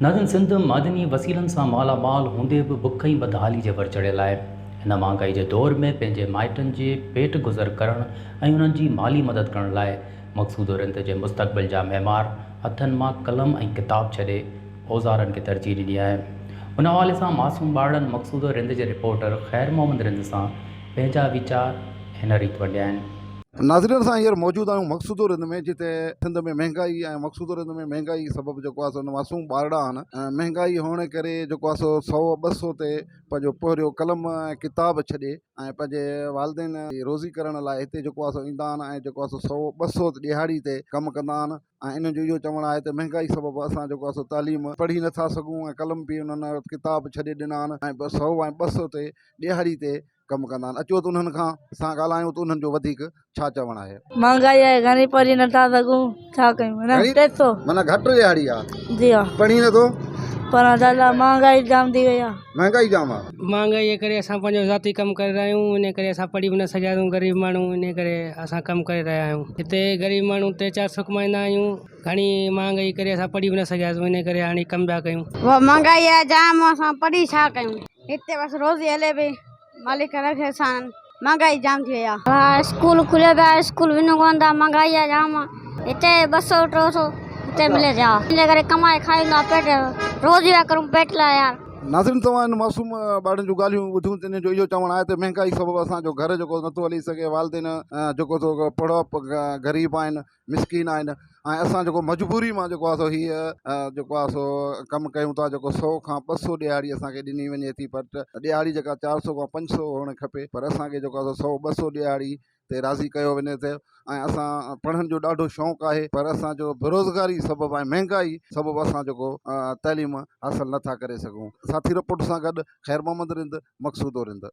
नाज़िन सिंध मादनी वसीलनि सां मालामाल हूंदे बि बुख जी बदहाली जे वर चढ़ियल आहे। हिन महांगाई जे दौर में पंहिंजे माइटनि जे पेट गुज़र करण ऐं उन्हनि जी माली मदद करण लाइ मक़सूदो रिंद जे मुस्तक़बिल जा महिमार हथनि मां कलम ऐं किताब छॾे औज़ारनि खे तरजीह ॾिनी आहे। उन हवाले सां मासूम ॿारनि मक़सूदो रिंद जे रिपोर्टर ख़ैर मोहम्मद रिंद सां पंहिंजा वीचार हिन रीति वंडिया आहिनि। नाज़रीन सां हींअर मौजूदु आहियूं मक़सूदो रिंद में, जिते सिंध में महांगाई ऐं मक़सूदो रिंद में महांगाई सबबु जेको आहे सो मासूम ॿारड़ा आहिनि। महांगाई हुअण करे जेको आहे सो 100-200 ते पंहिंजो पहिरियों कलम ऐं किताब छॾे ऐं पंहिंजे वालदेन जी रोज़ी करण लाइ हिते जेको आहे सो ईंदा आहिनि ऐं जेको आहे सो 100-200 ॾिहाड़ी ते कमु कंदा आहिनि। ऐं इन जो इहो चवणु आहे त महांगाई सबबु असां जेको आहे सो तालीम पढ़ी नथा सघूं ऐं कलम बि उन्हनि किताब छॾे ॾिना आहिनि ऐं 100 ऐं 200 ते ॾिहाड़ी ते कमु कंदा आहिनि। अचो त उन्हनि खां असां ॻाल्हायूं त उन्हनि जो वधीक छा चवणु आहे। महंगाई आहे, घणी पढ़ी नथा सघूं, छा कयूं न 300 माना घटि ॾिहाड़ी आहे। जी हा, पढ़ी नथो पर दादा महंगाई जाम थी वई आहे। महांगाई जाम आहे। महंगाई करे असां पंहिंजो ज़ाती कमु करे रहिया आहियूं, इन करे असां पढ़ी बि न सघिया आहियूं ग़रीब माण्हू, इन करे असां कमु करे रहिया आहियूं। हिते ग़रीब माण्हू 300-400 कमाईंदा आहियूं, घणी महांगाई करे असां पढ़ी बि न सघियासीं, इन करे हाणे कमु पिया कयूं। महंगाई आहे जाम, असां पढ़ी छा कयूं, हिते बसि रोज़ी हले पई, मालिक रखे असां। महंगाई जाम थी वई आहे। हा, स्कूल खुले पिया, स्कूल वञूं कोन था, महंगाई आहे जाम। हिते 200-300 हिते मिले पिया, इन करे कमाए खाईंदा पेट रोज़ी पिया करूं पेट लाइ यार। नाज़रीन तव्हां इन मासूम ॿारनि जूं ॻाल्हियूं ॿुधियूं त इन जो इहो चवणु आहे त महांगाई सबबु असांजो घर जेको नथो हली सघे, वालदेन जेको सो पढ़ो ग़रीब आहिनि, मिसकिन आहिनि ऐं असां जेको मजबूरी मां जेको आहे सो हीअ जेको आहे सो कमु कयूं था, जेको 100 खां 200 ॾिहाड़ी असांखे ॾिनी वञे थी, पर ॾिहाड़ी जेका 400 खां 500 हुअणु खपे, पर असांखे जेको आहे सो 100-200 ॾिहाड़ी ते राज़ी कयो वञे थो। ऐं असां पढ़ण जो ॾाढो शौक़ु आहे, पर असांजो बेरोज़गारी सबबु ऐं महांगाई सबबु असां जेको तइलीम हासिलु नथा करे सघूं। साथी रिपोर्ट सां गॾु ख़ैर मोहम्मद रिंद, मक़सूदो रिंद।